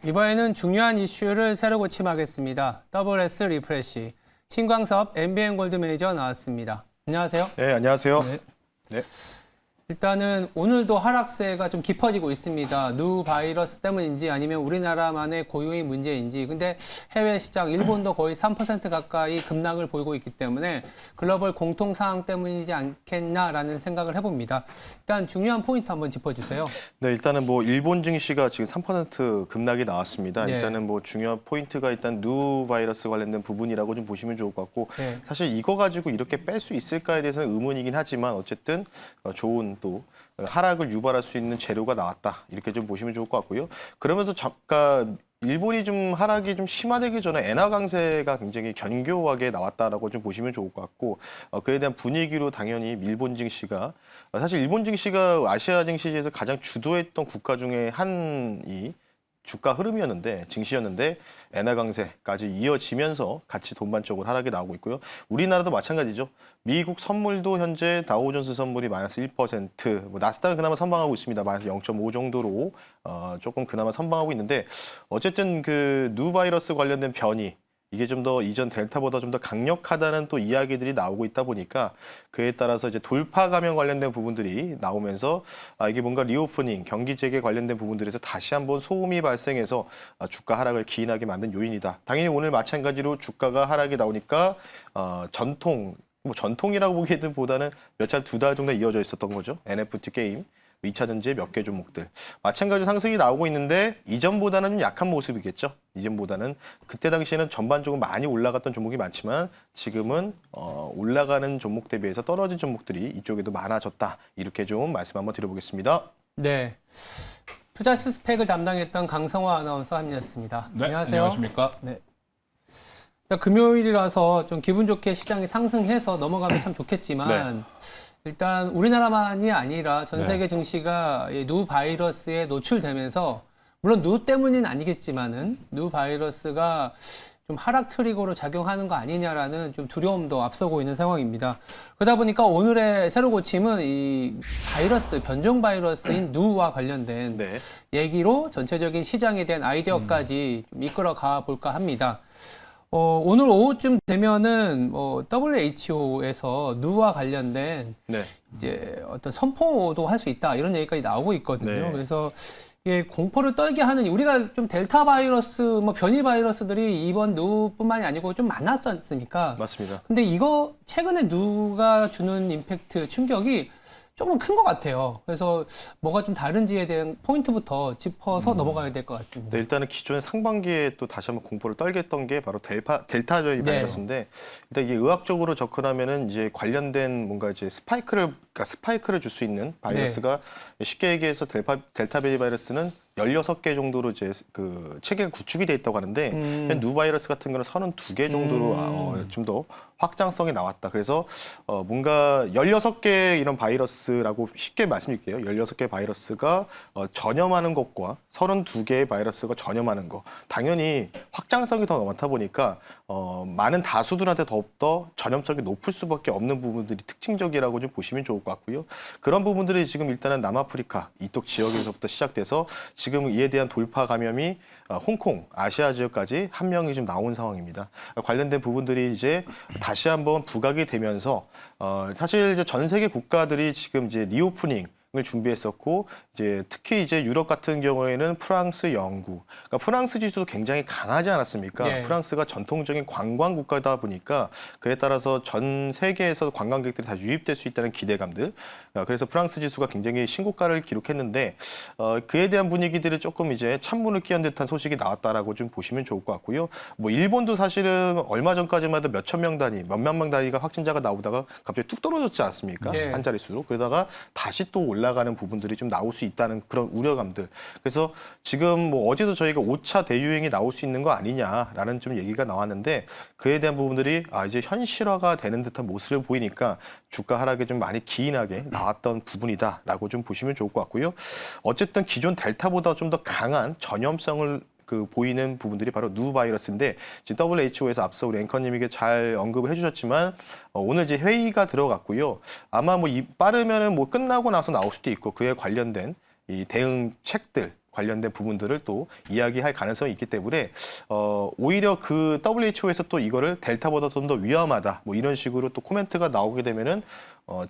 이번에는 중요한 이슈를 새로 고침하겠습니다. WS 리프레시. 신광섭 MBN 골드 매니저 나왔습니다. 안녕하세요. 네, 안녕하세요. 네. 네. 일단은 오늘도 하락세가 좀 깊어지고 있습니다. 누 바이러스 때문인지 아니면 우리나라만의 고유의 문제인지. 근데 해외 시장 일본도 거의 3% 가까이 급락을 보이고 있기 때문에 글로벌 공통 상황 때문이지 않겠나라는 생각을 해봅니다. 일단 중요한 포인트 한번 짚어주세요. 네, 일단은 뭐 일본 증시가 지금 3% 급락이 나왔습니다. 네. 일단은 뭐 중요한 포인트가 일단 누 바이러스 관련된 부분이라고 좀 보시면 좋을 것 같고 네. 사실 이거 가지고 이렇게 뺄 수 있을까에 대해서는 의문이긴 하지만 어쨌든 좋은 또 하락을 유발할 수 있는 재료가 나왔다. 이렇게 좀 보시면 좋을 것 같고요. 그러면서 잠깐 일본이 좀 하락이 좀 심화되기 전에 엔화 강세가 굉장히 견고하게 나왔다라고 좀 보시면 좋을 것 같고 그에 대한 분위기로 당연히 일본 증시가 사실 일본 증시가 아시아 증시에서 가장 주도했던 국가 중에 한이 주가 흐름이었는데 증시였는데 엔화 강세까지 이어지면서 같이 동반적으로 하락이 나오고 있고요. 우리나라도 마찬가지죠. 미국 선물도 현재 다우존스 선물이 마이너스 1%, 뭐 나스닥은 그나마 선방하고 있습니다. 마이너스 0.5 정도로 조금 그나마 선방하고 있는데 어쨌든 그 누 바이러스 관련된 변이 이게 좀 더 이전 델타보다 좀 더 강력하다는 또 이야기들이 나오고 있다 보니까 그에 따라서 이제 돌파 감염 관련된 부분들이 나오면서 이게 뭔가 리오프닝, 경기 재개 관련된 부분들에서 다시 한번 소음이 발생해서 주가 하락을 기인하게 만든 요인이다. 당연히 오늘 마찬가지로 주가가 하락이 나오니까 전통, 뭐 전통이라고 보기보다는 몇 달, 두 달 정도 이어져 있었던 거죠. NFT 게임. 2차 전지의 몇 개 종목들. 마찬가지로 상승이 나오고 있는데 이전보다는 좀 약한 모습이겠죠. 이전보다는 그때 당시에는 전반적으로 많이 올라갔던 종목이 많지만 지금은 올라가는 종목 대비해서 떨어진 종목들이 이쪽에도 많아졌다. 이렇게 좀 말씀 한번 드려보겠습니다. 네. 투자 스펙을 담당했던 강성화 아나운서 합류했습니다. 네, 안녕하세요. 안녕하십니까? 네. 일단 금요일이라서 좀 기분 좋게 시장이 상승해서 넘어가면 참 좋겠지만 일단 우리나라만이 아니라 전 세계 증시가 이 누 바이러스에 노출되면서 물론 누 때문은 아니겠지만은 누 바이러스가 좀 하락 트리거로 작용하는 거 아니냐라는 좀 두려움도 앞서고 있는 상황입니다. 그러다 보니까 오늘의 새로 고침은 이 바이러스, 변종 바이러스인 누와 관련된 얘기로 전체적인 시장에 대한 아이디어까지 좀 이끌어 가 볼까 합니다. 오늘 오후쯤 되면은 WHO에서 누와 관련된 이제 어떤 선포도 할 수 있다 이런 얘기까지 나오고 있거든요. 그래서 이게 공포를 떨게 하는 우리가 좀 델타 바이러스, 뭐 변이 바이러스들이 이번 누뿐만이 아니고 좀 많았지 않습니까? 맞습니다. 근데 이거 최근에 누가 주는 임팩트, 충격이 조금 큰 것 같아요. 그래서 뭐가 좀 다른지에 대한 포인트부터 짚어서 넘어가야 될 것 같습니다. 네, 일단은 기존에 상반기에 또 다시 한번 공포를 떨게 했던 게 바로 델타 변이 바이러스인데 일단 이게 의학적으로 접근하면은 이제 관련된 뭔가 이제 스파이크를 줄 수 있는 바이러스가 쉽게 얘기해서 델타 변이 바이러스는 16개 정도로 이제 그 체계가 구축이 돼 있다고 하는데 누 바이러스 같은 경우는 32개 정도로 좀 더 확장성이 나왔다. 그래서 뭔가 16개 이런 바이러스라고 쉽게 말씀드릴게요. 16개 바이러스가 전염하는 것과 32개의 바이러스가 전염하는 거. 당연히 확장성이 더 많다 보니까 많은 다수들한테 더욱더 전염성이 높을 수밖에 없는 부분들이 특징적이라고 좀 보시면 좋을 것 같고요. 그런 부분들이 지금 일단은 남아프리카 이쪽 지역에서부터 시작돼서 지금 이에 대한 돌파 감염이 홍콩, 아시아 지역까지 한 명이 좀 나온 상황입니다. 관련된 부분들이 이제 다시 한번 부각이 되면서 사실 이제 전 세계 국가들이 지금 이제 리오프닝 을 준비했었고 이제 특히 이제 유럽 같은 경우에는 프랑스, 영국, 그러니까 프랑스 지수도 굉장히 강하지 않았습니까? 프랑스가 전통적인 관광 국가다 보니까 그에 따라서 전 세계에서 관광객들이 다 유입될 수 있다는 기대감들. 그래서 프랑스 지수가 굉장히 신고가를 기록했는데 그에 대한 분위기들이 조금 이제 찬물을 끼얹은 듯한 소식이 나왔다라고 좀 보시면 좋을 것 같고요. 뭐 일본도 사실은 얼마 전까지만 해도 몇천 명 단위, 몇만 명 단위가 확진자가 나오다가 갑자기 뚝 떨어졌지 않습니까? 한 자릿수로. 그러다가 다시 또 올라가는 부분들이 좀 나올 수 있다는 그런 우려감들. 그래서 지금 뭐 어제도 저희가 5차 대유행이 나올 수 있는 거 아니냐라는 좀 얘기가 나왔는데 그에 대한 부분들이 이제 현실화가 되는 듯한 모습을 보이니까 주가 하락에 좀 많이 기인하게 나왔던 부분이다라고 좀 보시면 좋을 것 같고요. 어쨌든 기존 델타보다 좀 더 강한 전염성을 보이는 부분들이 바로 누 바이러스인데 지금 WHO에서 앞서 우리 앵커님에게 잘 언급을 해주셨지만 오늘 이제 회의가 들어갔고요. 아마 뭐 빠르면은 뭐 끝나고 나서 나올 수도 있고 그에 관련된 이 대응책들 관련된 부분들을 또 이야기할 가능성이 있기 때문에 오히려 그 WHO에서 또 이거를 델타보다 좀 더 위험하다 뭐 이런 식으로 또 코멘트가 나오게 되면은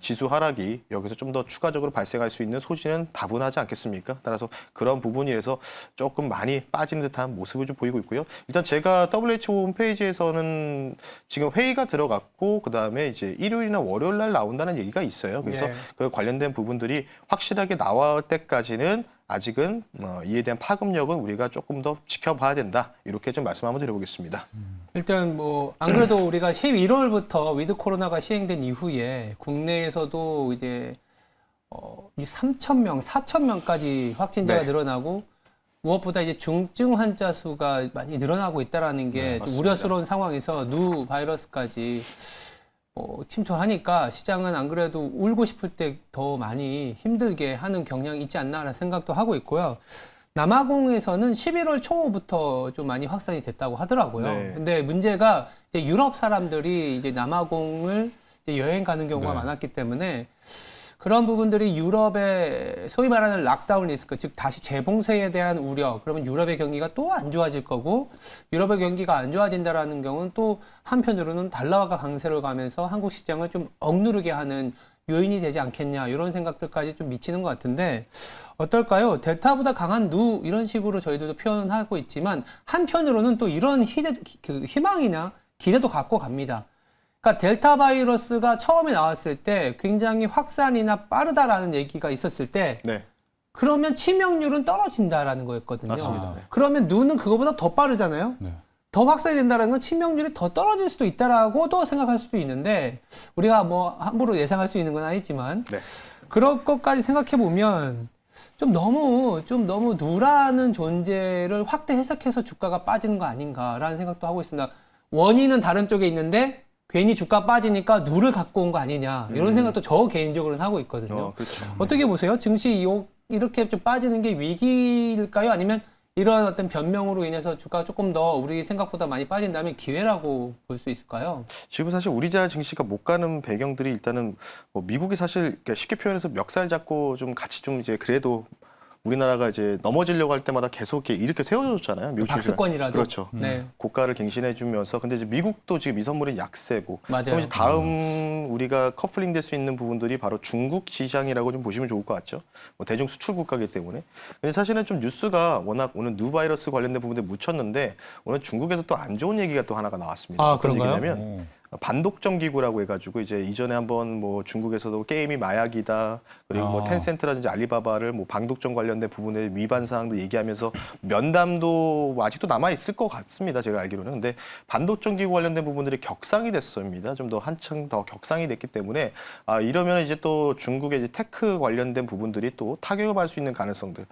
지수 하락이 여기서 좀 더 추가적으로 발생할 수 있는 소지는 다분하지 않겠습니까? 따라서 그런 부분이라서 조금 많이 빠지는 듯한 모습을 좀 보이고 있고요. 일단 제가 WHO 홈페이지에서는 지금 회의가 들어갔고 그다음에 이제 일요일이나 월요일 날 나온다는 얘기가 있어요. 그래서 예. 그 관련된 부분들이 확실하게 나올 때까지는 아직은 이에 대한 파급력은 우리가 조금 더 지켜봐야 된다. 이렇게 좀 말씀 한번 드려보겠습니다. 일단 뭐 안 그래도 우리가 11월부터 위드 코로나가 시행된 이후에 국내에서도 이제 3,000명, 4,000명까지 확진자가 네. 늘어나고 무엇보다 이제 중증 환자 수가 많이 늘어나고 있다라는 게 좀 맞습니다. 우려스러운 상황에서 누 바이러스까지 침투하니까 시장은 안 그래도 울고 싶을 때 더 많이 힘들게 하는 경향이 있지 않나라는 생각도 하고 있고요. 남아공에서는 11월 초부터 좀 많이 확산이 됐다고 하더라고요. 네. 근데 문제가 이제 유럽 사람들이 이제 남아공을 이제 여행 가는 경우가 네. 많았기 때문에 그런 부분들이 유럽의 소위 말하는 락다운 리스크, 즉 다시 재봉쇄에 대한 우려, 그러면 유럽의 경기가 또 안 좋아질 거고 유럽의 경기가 안 좋아진다라는 경우는 또 한편으로는 달러화가 강세를 가면서 한국 시장을 좀 억누르게 하는 요인이 되지 않겠냐 이런 생각들까지 좀 미치는 것 같은데 어떨까요? 델타보다 강한 누 이런 식으로 저희들도 표현하고 있지만 한편으로는 또 이런 희망이나 기대도 갖고 갑니다. 그러니까 델타 바이러스가 처음에 나왔을 때 굉장히 확산이나 빠르다라는 얘기가 있었을 때 네, 그러면 치명률은 떨어진다라는 거였거든요. 맞습니다. 네. 그러면 누는 그거보다 더 빠르잖아요. 네. 더 확산이 된다는 건 치명률이 더 떨어질 수도 있다라고도 생각할 수도 있는데 우리가 뭐 함부로 예상할 수 있는 건 아니지만 네. 그럴 것까지 생각해 보면 좀 너무 누라는 존재를 확대 해석해서 주가가 빠지는 거 아닌가라는 생각도 하고 있습니다. 원인은 다른 쪽에 있는데 괜히 주가 빠지니까 누를 갖고 온 거 아니냐 이런 생각도 저 개인적으로는 하고 있거든요. 그렇죠. 어떻게 보세요? 증시 이렇게 좀 빠지는 게 위기일까요? 아니면 이러한 어떤 변명으로 인해서 주가가 조금 더 우리 생각보다 많이 빠진다면 기회라고 볼 수 있을까요? 지금 사실 우리나라 증시가 못 가는 배경들이 일단은 뭐 미국이 사실 그러니까 쉽게 표현해서 멱살 잡고 좀 같이 좀 이제 그래도 우리나라가 이제 넘어지려고 할 때마다 계속 이렇게 세워줬잖아요. 미국 증시가. 박스권이라도. 그렇죠. 네, 고가를 갱신해주면서 근데 이제 미국도 지금 이선물이 약세고 맞아요. 그럼 이제 다음 우리가 커플링 될 수 있는 부분들이 바로 중국 시장이라고 좀 보시면 좋을 것 같죠. 뭐 대중 수출 국가이기 때문에. 근데 사실은 좀 뉴스가 워낙 오늘 누 바이러스 관련된 부분에 묻혔는데 오늘 중국에서 또 안 좋은 얘기가 또 하나가 나왔습니다. 아, 어떤 그런가요? 얘기냐면 반독점 기구라고 해가지고 이제 이전에 한번 뭐 중국에서도 게임이 마약이다 그리고 뭐 아. 텐센트라든지 알리바바를 뭐 반독점 관련된 부분에 위반 사항도 얘기하면서 면담도 뭐 아직도 남아 있을 것 같습니다. 제가 알기로는. 근데 반독점 기구 관련된 부분들이 격상이 됐습니다. 좀 더 한층 더 격상이 됐기 때문에 이러면 이제 또 중국의 이제 테크 관련된 부분들이 또 타격을 받을 수 있는 가능성들.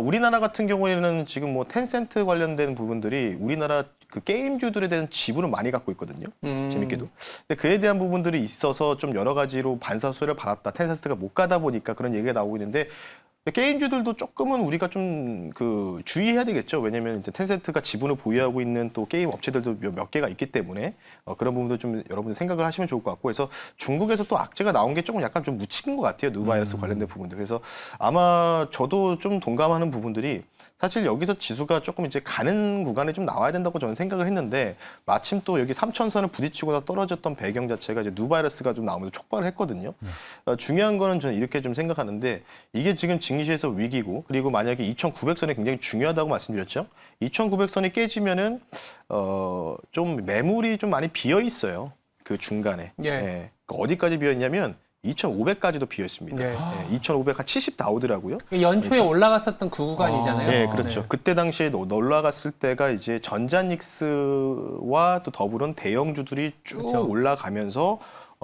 우리나라 같은 경우에는 지금 뭐 텐센트 관련된 부분들이 우리나라 그 게임주들에 대한 지분을 많이 갖고 있거든요. 재밌게도. 근데 그에 대한 부분들이 있어서 좀 여러 가지로 반사수를 받았다. 텐센트가 못 가다 보니까 그런 얘기가 나오고 있는데 게임주들도 조금은 우리가 좀 그 주의해야 되겠죠. 왜냐하면 이제 텐센트가 지분을 보유하고 있는 또 게임 업체들도 몇 개가 있기 때문에 그런 부분도 좀 여러분들 생각을 하시면 좋을 것 같고 그래서 중국에서 또 악재가 나온 게 조금 약간 좀 묻힌 것 같아요. 누바이러스 관련된 부분들. 그래서 아마 저도 좀 동감하는 부분들이 사실 여기서 지수가 조금 이제 가는 구간에 좀 나와야 된다고 저는 생각을 했는데 마침 또 여기 3천선을 부딪히고 떨어졌던 배경 자체가 이제 누바이러스가 좀 나오면서 촉발을 했거든요. 중요한 거는 저는 이렇게 좀 생각하는데 이게 지금 증시에서 위기고 그리고 만약에 2,900선이 굉장히 중요하다고 말씀드렸죠. 2,900선이 깨지면은 좀 매물이 좀 많이 비어 있어요. 그 중간에. 예. 그러니까 어디까지 비어 있냐면 2,500까지도 비어 있습니다. 네. 2,500 한 70 나오더라고요. 연초에 올라갔었던 그 구간이잖아요. 네, 그렇죠. 네. 그때 당시에 올라갔을 때가 이제 전자닉스와 또 더불은 대형주들이 쭉 그렇죠. 올라가면서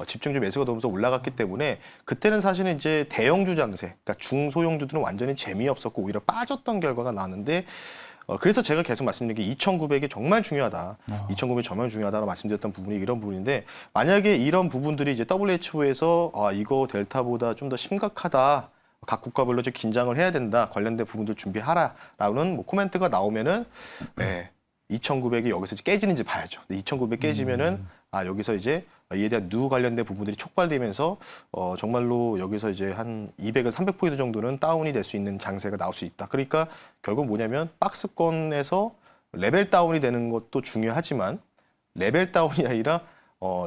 집중주 매수가 들어오면서 올라갔기 때문에 그때는 사실은 이제 대형주 장세, 그러니까 중소형주들은 완전히 재미없었고 오히려 빠졌던 결과가 나왔는데 그래서 제가 계속 말씀드린 게 2,900이 정말 중요하다. 2,900이 정말 중요하다고 말씀드렸던 부분이 이런 부분인데 만약에 이런 부분들이 이제 WHO에서 이거 델타보다 좀 더 심각하다. 각 국가별로 좀 긴장을 해야 된다. 관련된 부분들 준비하라라는 뭐 코멘트가 나오면은 2,900이 여기서 깨지는지 봐야죠. 2,900 깨지면은 여기서 이제 이에 대한 누 관련된 부분들이 촉발되면서 정말로 여기서 이제 한 200에서 300포인트 정도는 다운이 될 수 있는 장세가 나올 수 있다. 그러니까 결국 뭐냐면 박스권에서 레벨 다운이 되는 것도 중요하지만 레벨 다운이 아니라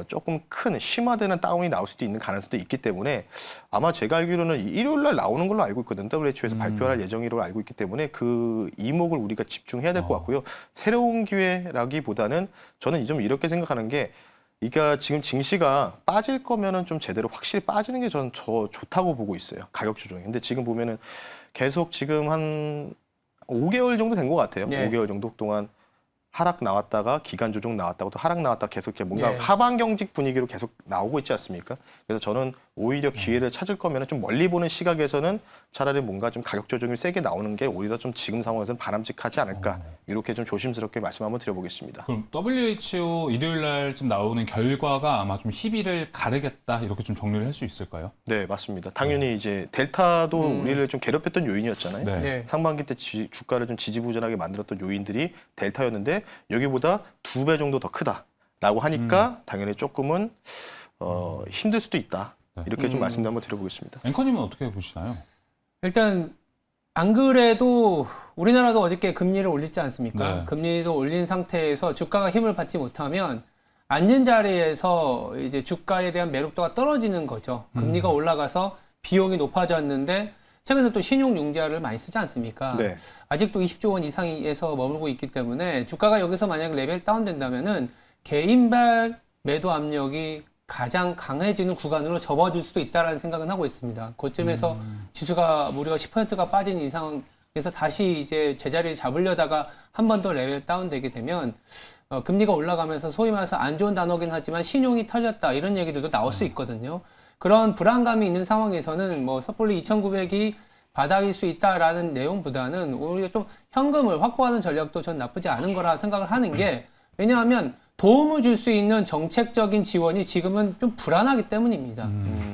조금 큰 심화되는 다운이 나올 수도 있는 가능성도 있기 때문에 아마 제가 알기로는 일요일 날 나오는 걸로 알고 있거든요. WHO에서 발표할 예정으로 알고 있기 때문에 그 이목을 우리가 집중해야 될 것 같고요. 새로운 기회라기보다는 저는 좀 이렇게 생각하는 게 그러니까 지금 증시가 빠질 거면은 좀 제대로 확실히 빠지는 게 저는 좋다고 보고 있어요. 가격 조정이. 근데 지금 보면은 계속 지금 한 5개월 정도 된 것 같아요. 네. 5개월 정도 동안 하락 나왔다가 기간 조정 나왔다가 또 하락 나왔다가 계속 이렇게 뭔가 네. 하방 경직 분위기로 계속 나오고 있지 않습니까? 그래서 저는 오히려 기회를 찾을 거면 좀 멀리 보는 시각에서는 차라리 뭔가 좀 가격 조정이 세게 나오는 게 오히려 좀 지금 상황에서는 바람직하지 않을까 이렇게 좀 조심스럽게 말씀 한번 드려보겠습니다. 그럼 WHO 일요일 날쯤 나오는 결과가 아마 좀 희비를 가르겠다 이렇게 좀 정리를 할 수 있을까요? 네, 맞습니다. 당연히 이제 델타도 우리를 좀 괴롭혔던 요인이었잖아요. 네. 네. 상반기 때 주가를 좀 지지부진하게 만들었던 요인들이 델타였는데 여기보다 2배 정도 더 크다라고 하니까 당연히 조금은 힘들 수도 있다. 이렇게 좀 말씀 한번 드려보겠습니다. 앵커님은 어떻게 보시나요? 일단 안 그래도 우리나라도 어저께 금리를 올렸지 않습니까? 네. 금리도 올린 상태에서 주가가 힘을 받지 못하면 앉은 자리에서 이제 주가에 대한 매력도가 떨어지는 거죠. 금리가 올라가서 비용이 높아졌는데 최근에 또 신용융자를 많이 쓰지 않습니까? 네. 아직도 20조 원 이상에서 머물고 있기 때문에 주가가 여기서 만약 레벨 다운된다면은 개인발 매도 압력이 가장 강해지는 구간으로 접어들 수도 있다라는 생각은 하고 있습니다. 그쯤에서 지수가 무려 10%가 빠진 이상에서 다시 이제 제자리를 잡으려다가 한 번 더 레벨 다운되게 되면 금리가 올라가면서 소위 말해서 안 좋은 단어긴 하지만 신용이 털렸다 이런 얘기들도 나올 수 있거든요. 그런 불안감이 있는 상황에서는 뭐 섣불리 2,900이 바닥일 수 있다라는 내용보다는 오히려 좀 현금을 확보하는 전략도 전 나쁘지 않은 거라 생각을 하는 게 왜냐하면 도움을 줄 수 있는 정책적인 지원이 지금은 좀 불안하기 때문입니다.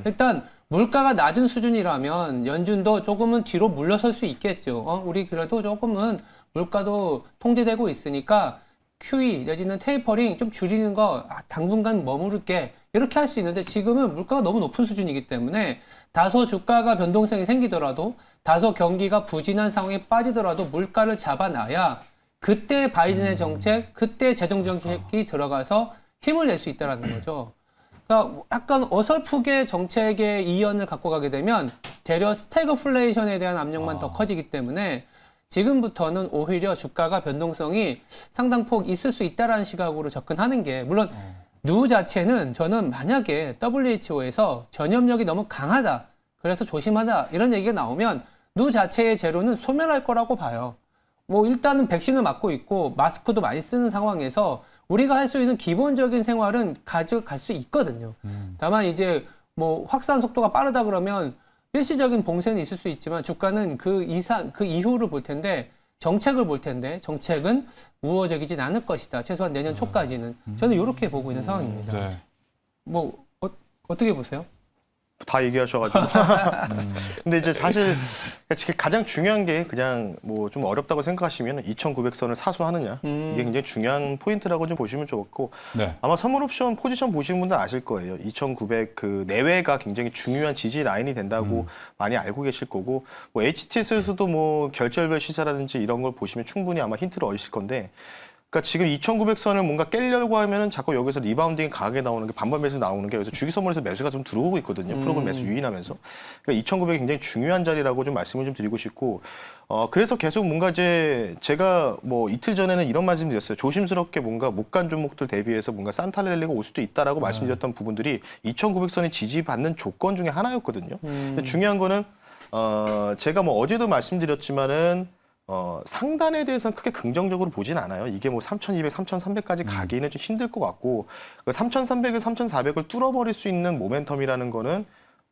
일단 물가가 낮은 수준이라면 연준도 조금은 뒤로 물러설 수 있겠죠. 우리 그래도 조금은 물가도 통제되고 있으니까 QE 내지는 테이퍼링 좀 줄이는 거 당분간 머무를게 이렇게 할 수 있는데 지금은 물가가 너무 높은 수준이기 때문에 다소 주가가 변동성이 생기더라도 다소 경기가 부진한 상황에 빠지더라도 물가를 잡아놔야 그때 바이든의 정책, 그때 재정 정책이 들어가서 힘을 낼 수 있다라는 거죠. 그러니까 약간 어설프게 정책의 이연을 갖고 가게 되면 대려 스태그플레이션에 대한 압력만 더 커지기 때문에 지금부터는 오히려 주가가 변동성이 상당폭 있을 수 있다라는 시각으로 접근하는 게 물론 누 자체는 저는 만약에 WHO에서 전염력이 너무 강하다 그래서 조심하다 이런 얘기가 나오면 누 자체의 재료는 소멸할 거라고 봐요. 뭐 일단은 백신을 맞고 있고 마스크도 많이 쓰는 상황에서 우리가 할 수 있는 기본적인 생활은 가져갈 수 있거든요. 다만 이제 뭐 확산 속도가 빠르다 그러면 일시적인 봉쇄는 있을 수 있지만 주가는 그 이후를 볼 텐데 정책을 볼 텐데 정책은 우호적이진 않을 것이다. 최소한 내년 초까지는. 저는 이렇게 보고 있는 상황입니다. 네. 뭐 어떻게 보세요? 다 얘기하셔가지고. 근데 이제 사실 가장 중요한 게 그냥 뭐 좀 어렵다고 생각하시면 2,900선을 사수하느냐 이게 굉장히 중요한 포인트라고 좀 보시면 좋고 네. 아마 선물 옵션 포지션 보시는 분들 아실 거예요. 2,900 그 내외가 굉장히 중요한 지지 라인이 된다고 많이 알고 계실 거고 뭐 HTS에서도 뭐 결절별 시세라든지 이런 걸 보시면 충분히 아마 힌트를 얻으실 건데. 그러니까 지금 2,900선을 뭔가 깨려고 하면은 자꾸 여기서 리바운딩이 강하게 나오는 게 반발 매수 나오는 게 여기서 주기 선물에서 매수가 좀 들어오고 있거든요. 프로그램 매수 유인하면서. 그러니까 2,900이 굉장히 중요한 자리라고 좀 말씀을 좀 드리고 싶고 그래서 계속 뭔가 이제 제가 뭐 이틀 전에는 이런 말씀 드렸어요. 조심스럽게 뭔가 못 간 종목들 대비해서 뭔가 산타 랠리가 올 수도 있다라고 말씀드렸던 부분들이 2,900선이 지지받는 조건 중에 하나였거든요. 근데 중요한 거는 제가 뭐 어제도 말씀드렸지만은 상단에 대해서는 크게 긍정적으로 보진 않아요. 이게 뭐 3,200, 3,300까지 가기는 좀 힘들 것 같고 3,300을 3,400을 뚫어버릴 수 있는 모멘텀이라는 거는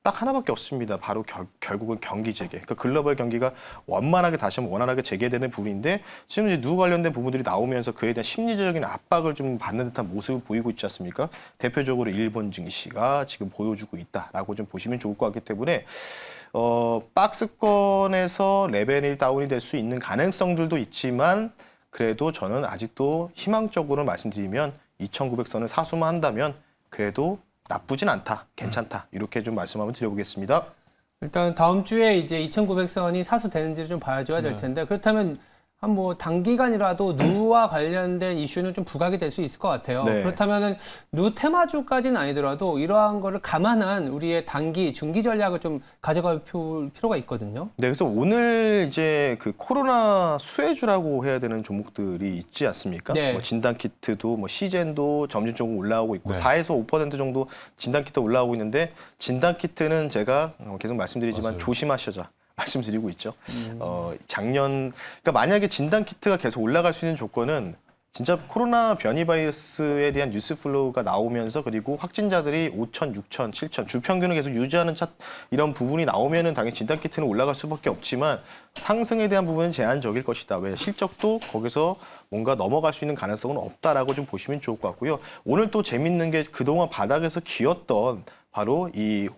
딱 하나밖에 없습니다. 바로 결국은 경기 재개. 그러니까 글로벌 경기가 원만하게 다시 한번 원활하게 재개되는 부분인데 지금 이제 누 관련된 부분들이 나오면서 그에 대한 심리적인 압박을 좀 받는 듯한 모습을 보이고 있지 않습니까? 대표적으로 일본 증시가 지금 보여주고 있다라고 좀 보시면 좋을 것 같기 때문에 박스권에서 레벨이 다운이 될 수 있는 가능성들도 있지만 그래도 저는 아직도 희망적으로 말씀드리면 2,900선을 사수만 한다면 그래도 나쁘진 않다, 괜찮다 이렇게 좀 말씀 한번 드려보겠습니다. 일단 다음 주에 이제 2,900선이 사수되는지를 좀 봐줘야 될 텐데 그렇다면 한 뭐 단기간이라도 누와 관련된 이슈는 좀 부각이 될 수 있을 것 같아요. 네. 그렇다면은 누 테마주까지는 아니더라도 이러한 거를 감안한 우리의 단기, 중기 전략을 좀 가져갈 필요가 있거든요. 네, 그래서 오늘 이제 그 코로나 수혜주라고 해야 되는 종목들이 있지 않습니까? 네. 뭐 진단키트도 뭐 시젠도 점진적으로 올라오고 있고 네. 4에서 5% 정도 진단키트 올라오고 있는데 진단키트는 제가 계속 말씀드리지만 맞아요. 조심하셔자 말씀드리고 있죠. 그러니까 만약에 진단키트가 계속 올라갈 수 있는 조건은 진짜 코로나 변이 바이러스에 대한 뉴스 플로우가 나오면서 그리고 확진자들이 5천, 6천, 7천 주평균을 계속 유지하는 이런 부분이 나오면은 당연히 진단키트는 올라갈 수밖에 없지만 상승에 대한 부분은 제한적일 것이다. 왜 실적도 거기서 뭔가 넘어갈 수 있는 가능성은 없다라고 좀 보시면 좋을 것 같고요. 오늘 또 재밌는 게 그동안 바닥에서 기었던 바로 이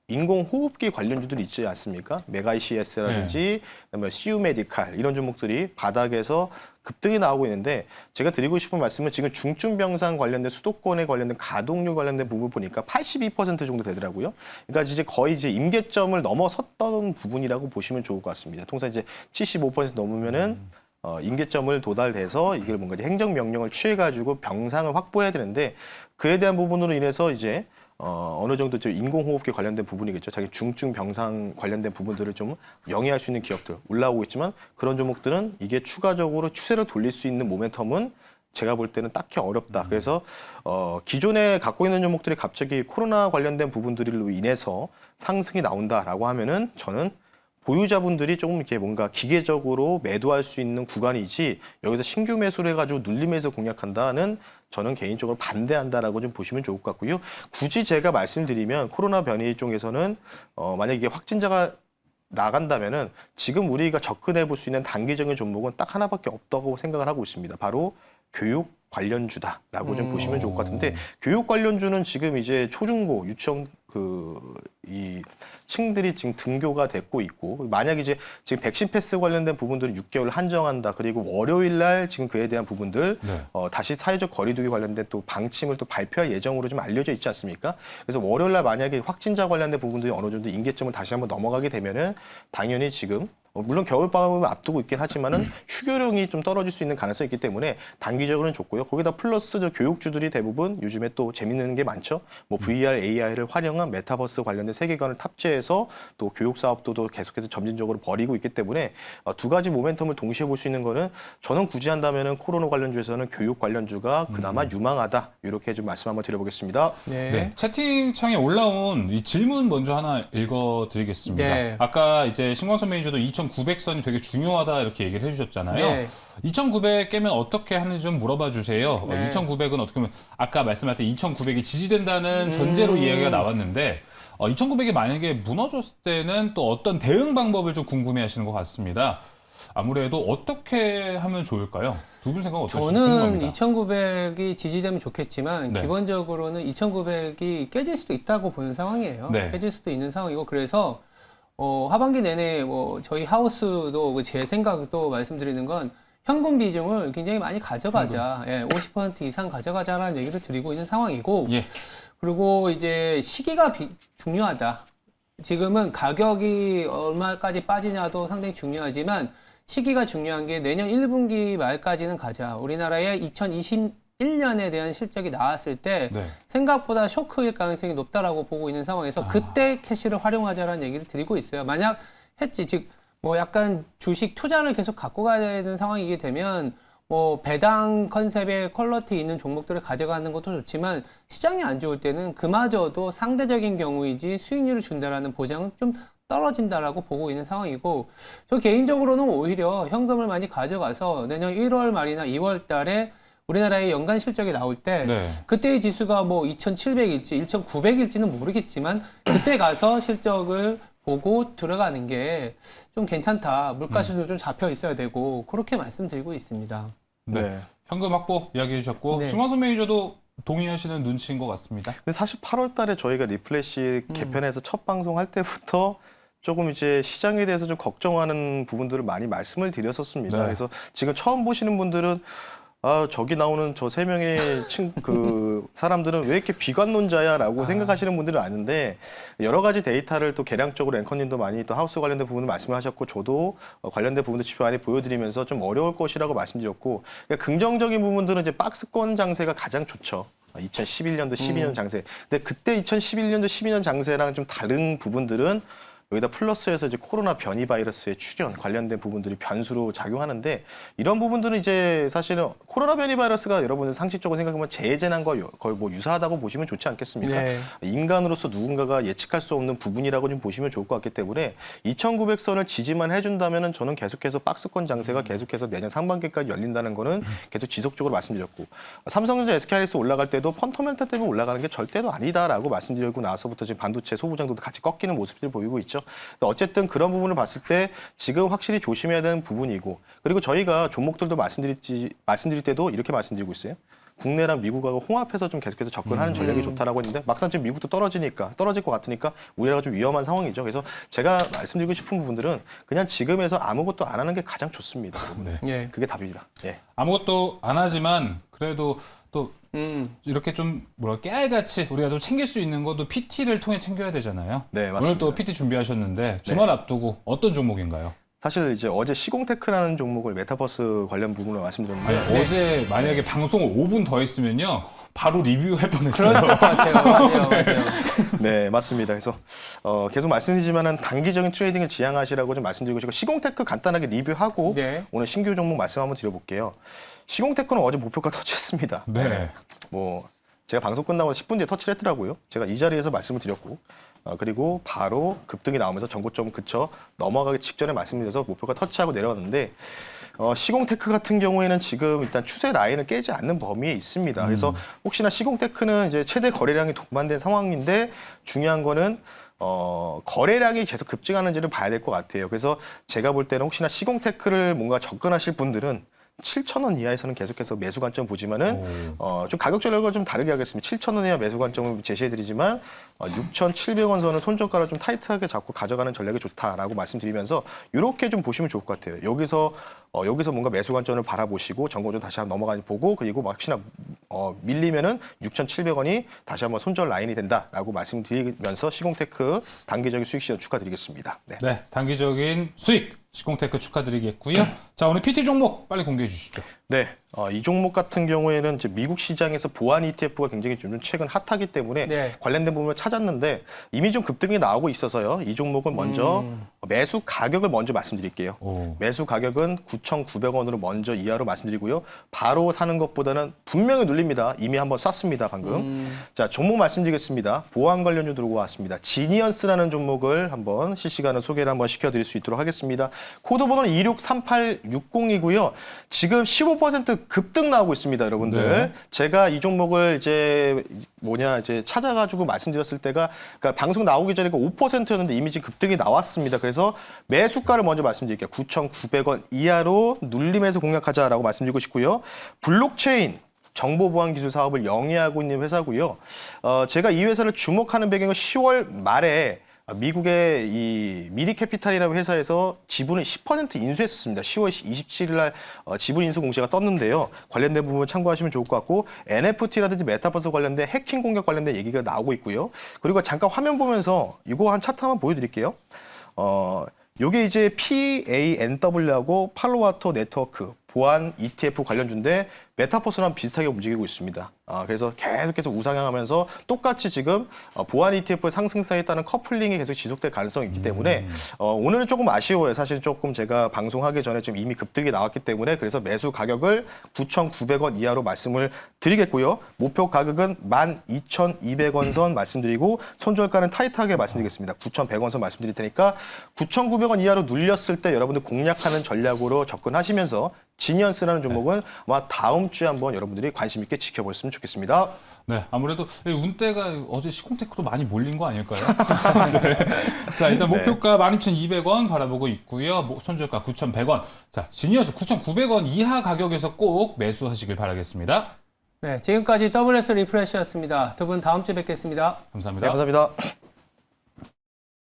인공호흡기 관련주들이 있지 않습니까? 메가이CS라든지 그다음에 CU 메디칼 이런 종목들이 바닥에서 급등이 나오고 있는데 제가 드리고 싶은 말씀은 지금 중증병상 관련된 수도권에 관련된 가동률 관련된 부분 보니까 82% 정도 되더라고요. 그러니까 이제 거의 이제 임계점을 넘어섰던 부분이라고 보시면 좋을 것 같습니다. 통상 이제 75% 넘으면은 임계점을 도달돼서 이게 뭔가 이제 행정명령을 취해가지고 병상을 확보해야 되는데 그에 대한 부분으로 인해서 이제 어느 정도 좀 인공호흡기 관련된 부분이겠죠. 자기 중증 병상 관련된 부분들을 좀 영위할 수 있는 기업들 올라오고 있지만 그런 종목들은 이게 추가적으로 추세를 돌릴 수 있는 모멘텀은 제가 볼 때는 딱히 어렵다. 그래서 기존에 갖고 있는 종목들이 갑자기 코로나 관련된 부분들로 인해서 상승이 나온다라고 하면은 저는 보유자분들이 조금 이렇게 뭔가 기계적으로 매도할 수 있는 구간이지 여기서 신규 매수를 해가지고 눌림에서 공략한다는 저는 개인적으로 반대한다라고 좀 보시면 좋을 것 같고요. 굳이 제가 말씀드리면 코로나 변이 쪽에서는 만약에 이게 확진자가 나간다면은 지금 우리가 접근해 볼 수 있는 단기적인 종목은 딱 하나밖에 없다고 생각을 하고 있습니다. 바로 교육 관련주다라고 좀 보시면 좋을 것 같은데 교육 관련주는 지금 이제 초중고 유치원 이 층들이 지금 등교가 됐고 있고 만약 이제 지금 백신 패스 관련된 부분들을 6개월 한정한다 그리고 월요일 날 지금 그에 대한 부분들 다시 사회적 거리두기 관련된 또 방침을 또 발표할 예정으로 좀 알려져 있지 않습니까? 그래서 월요일 날 만약에 확진자 관련된 부분들이 어느 정도 임계점을 다시 한번 넘어가게 되면은 당연히 지금 물론 겨울방학을 앞두고 있긴 하지만은 휴교령이 좀 떨어질 수 있는 가능성이 있기 때문에 단기적으로는 좋고요. 거기다 플러스 저 교육주들이 대부분 요즘에 또 재밌는 게 많죠. 뭐 VR, AI를 활용한 메타버스 관련된 세계관을 탑재해서 또 교육 사업도 계속해서 점진적으로 벌이고 있기 때문에 두 가지 모멘텀을 동시에 볼 수 있는 거는 저는 굳이 한다면은 코로나 관련주에서는 교육 관련주가 그나마 유망하다. 이렇게 좀 말씀 한번 드려보겠습니다. 네, 채팅창에 올라온 이 질문 먼저 하나 읽어드리겠습니다. 네. 아까 이제 신광선 매니저도 2,900선이 되게 중요하다 이렇게 얘기를 해주셨잖아요. 네. 2,900 깨면 어떻게 하는지 좀 물어봐 주세요. 네. 2,900은 어떻게 보면 아까 말씀하셨던 2,900이 지지된다는 전제로 이야기가 나왔는데 2,900이 만약에 무너졌을 때는 또 어떤 대응 방법을 좀 궁금해하시는 것 같습니다. 아무래도 어떻게 하면 좋을까요? 두 분 생각 어떠신지 저는 궁금합니다. 2,900이 지지되면 좋겠지만 네. 기본적으로는 2,900이 깨질 수도 있다고 보는 상황이에요. 네. 깨질 수도 있는 상황이고 그래서 하반기 내내 뭐 저희 하우스도 제 생각도 말씀드리는 건 현금 비중을 굉장히 많이 가져가자. 50% 이상 가져가자라는 얘기를 드리고 있는 상황이고 예. 그리고 이제 시기가 중요하다. 지금은 가격이 얼마까지 빠지냐도 상당히 중요하지만 시기가 중요한 게 내년 1분기 말까지는 가자. 우리나라의 2021년에 대한 실적이 나왔을 때 네. 생각보다 쇼크일 가능성이 높다라고 보고 있는 상황에서 그때 캐시를 활용하자라는 얘기를 드리고 있어요. 만약 즉 뭐 약간 주식 투자를 계속 갖고 가야 되는 상황이게 되면 뭐 배당 컨셉의 퀄리티 있는 종목들을 가져가는 것도 좋지만 시장이 안 좋을 때는 그마저도 상대적인 경우이지 수익률을 준다라는 보장은 좀 떨어진다라고 보고 있는 상황이고 저 개인적으로는 오히려 현금을 많이 가져가서 내년 1월 말이나 2월 달에 우리나라의 연간 실적이 나올 때 네. 그때의 지수가 뭐 2,700일지 2,900일지는 모르겠지만 그때 가서 실적을 보고 들어가는 게 좀 괜찮다. 물가수도 좀 잡혀 있어야 되고 그렇게 말씀드리고 있습니다. 네. 현금 확보 이야기해 주셨고 네. 신광선 매니저도 동의하시는 눈치인 것 같습니다. 근데 사실 8월 달에 저희가 리플래시 개편해서 첫 방송할 때부터 조금 이제 시장에 대해서 좀 걱정하는 부분들을 많이 말씀을 드렸었습니다. 네. 그래서 지금 처음 보시는 분들은 아, 저기 나오는 저 세 명의 그 사람들은 왜 이렇게 비관론자야라고 생각하시는 분들은 아는데 여러 가지 데이터를 또 계량적으로 앵커님도 많이 또 하우스 관련된 부분을 말씀하셨고 저도 관련된 부분도 지표 많이 보여드리면서 좀 어려울 것이라고 말씀드렸고 그러니까 긍정적인 부분들은 이제 박스권 장세가 가장 좋죠. 2011년도, 12년 장세. 근데 그때 2011년도, 12년 장세랑 좀 다른 부분들은 여기다 플러스해서 이제 코로나 변이 바이러스의 출현 관련된 부분들이 변수로 작용하는데 이런 부분들은 이제 사실은 코로나 변이 바이러스가 여러분들 상식적으로 생각하면 재재난과 거의 뭐 유사하다고 보시면 좋지 않겠습니까? 네. 인간으로서 누군가가 예측할 수 없는 부분이라고 좀 보시면 좋을 것 같기 때문에 2,900선을 지지만 해준다면은 저는 계속해서 박스권 장세가 계속해서 내년 상반기까지 열린다는 거는 계속 지속적으로 말씀드렸고 삼성전자 SK하이닉스 올라갈 때도 펀더멘탈 때문에 올라가는 게 절대로 아니다라고 말씀드리고 나서부터 지금 반도체 소부장도 같이 꺾이는 모습들이 보이고 있죠. 어쨌든 그런 부분을 봤을 때 지금 확실히 조심해야 되는 부분이고 그리고 저희가 종목들도 말씀드릴 때도 이렇게 말씀드리고 있어요. 국내랑 미국하고 홍합해서 좀 계속해서 접근하는 전략이 좋다라고 했는데 막상 지금 미국도 떨어질 것 같으니까 우리나라가 좀 위험한 상황이죠. 그래서 제가 말씀드리고 싶은 부분들은 그냥 지금에서 아무것도 안 하는 게 가장 좋습니다. 네. 예. 그게 답입니다. 예. 아무것도 안 하지만 그래도 또 이렇게 좀 깨알같이 우리가 좀 챙길 수 있는 것도 PT를 통해 챙겨야 되잖아요. 네, 맞습니다. 오늘 또 PT 준비하셨는데 주말 앞두고 어떤 종목인가요? 사실 이제 어제 시공테크라는 종목을 메타버스 관련 부분을 말씀드렸는데 아니, 어제 만약에 방송을 5분 더 했으면요 바로 리뷰할 뻔했어요. 그럴 것 같아요. 맞아요. 맞아요. 네, 맞습니다. 그래서 계속 말씀드리지만은 단기적인 트레이딩을 지향하시라고 좀 말씀드리고 싶고 시공테크 간단하게 리뷰하고 네. 오늘 신규 종목 말씀 한번 드려볼게요. 시공테크는 어제 목표가 터치했습니다. 네. 뭐 제가 방송 끝나고 10분 뒤에 터치를 했더라고요. 제가 이 자리에서 말씀을 드렸고 그리고 바로 급등이 나오면서 전고점 그쳐 넘어가기 직전에 말씀드려서 목표가 터치하고 내려왔는데 시공테크 같은 경우에는 지금 일단 추세 라인을 깨지 않는 범위에 있습니다. 그래서 혹시나 시공테크는 이제 최대 거래량이 동반된 상황인데 중요한 거는 거래량이 계속 급증하는지를 봐야 될 것 같아요. 그래서 제가 볼 때는 혹시나 시공테크를 뭔가 접근하실 분들은 7,000원 이하에서는 계속해서 매수 관점 보지만은 좀 가격 전략을 좀 다르게 하겠습니다. 7,000원 이하 매수 관점을 제시해드리지만 6,700원 선은 손절가를 좀 타이트하게 잡고 가져가는 전략이 좋다라고 말씀드리면서 이렇게 좀 보시면 좋을 것 같아요. 여기서 뭔가 매수 관점을 바라보시고 전고점 다시 한번 넘어가 보고 그리고 혹시나 밀리면은 6,700원이 다시 한번 손절 라인이 된다라고 말씀드리면서 시공테크 단기적인 수익 시전 축하드리겠습니다. 네. 네, 단기적인 수익 시공테크 축하드리겠고요. 자, 오늘 PT 종목 빨리 공개해 주시죠. 네, 이 종목 같은 경우에는 이제 미국 시장에서 보안 ETF가 굉장히 좀 최근 핫하기 때문에 네. 관련된 부분을 찾았는데 이미 좀 급등이 나오고 있어서요. 이 종목은 먼저 매수 가격을 먼저 말씀드릴게요. 오. 매수 가격은 9,900원으로 먼저 이하로 말씀드리고요. 바로 사는 것보다는 분명히 눌립니다. 이미 한번 쐈습니다, 방금. 자, 종목 말씀드리겠습니다. 보안 관련주 들고 왔습니다. 지니언스라는 종목을 한번 실시간으로 소개를 한번 시켜드릴 수 있도록 하겠습니다. 코드 번호는 263860이고요. 지금 15% 급등 나오고 있습니다, 여러분들. 네. 제가 이 종목을 이제 찾아가지고 말씀드렸을 때가 그러니까 방송 나오기 전에 5%였는데 이미 지금 급등이 나왔습니다. 그래서 매수가를 먼저 말씀드릴게요. 9,900원 이하로 눌림에서 공략하자라고 말씀드리고 싶고요. 블록체인 정보보안 기술 사업을 영위하고 있는 회사고요. 제가 이 회사를 주목하는 배경은 10월 말에 미국의 이 미리캐피탈이라는 회사에서 지분을 10% 인수했었습니다. 10월 27일 날 지분 인수 공시가 떴는데요. 관련된 부분 참고하시면 좋을 것 같고 NFT라든지 메타버스 관련된 해킹 공격 관련된 얘기가 나오고 있고요. 그리고 잠깐 화면 보면서 이거 한 차트 한번 보여드릴게요. 요게 이제 PANW하고 팔로와토 네트워크 보안 ETF 관련주인데 메타버스랑 비슷하게 움직이고 있습니다. 그래서 계속해서 우상향하면서 똑같이 지금 보안 ETF의 상승세에 따른 커플링이 계속 지속될 가능성이 있기 때문에 오늘은 조금 아쉬워요. 사실 조금 제가 방송하기 전에 좀 이미 급등이 나왔기 때문에 그래서 매수 가격을 9,900원 이하로 말씀을 드리겠고요. 목표 가격은 12,200원 선 말씀드리고 손절가는 타이트하게 말씀드리겠습니다. 9,100원 선 말씀드릴 테니까 9,900원 이하로 눌렸을 때 여러분들 공략하는 전략으로 접근하시면서 지니언스라는 종목은 아마 다음 주에 한번 여러분들이 관심 있게 지켜보셨으면 좋겠습니다. 네, 아무래도 운대가 어제 시공테크로 많이 몰린 거 아닐까요? 네. 자, 일단 목표가 12,200원 바라보고 있고요. 손절가 9,100원. 자, 지니어스 9,900원 이하 가격에서 꼭 매수하시길 바라겠습니다. 네, 지금까지 WS 리프레시였습니다. 두 분 다음 주에 뵙겠습니다. 감사합니다. 네, 감사합니다.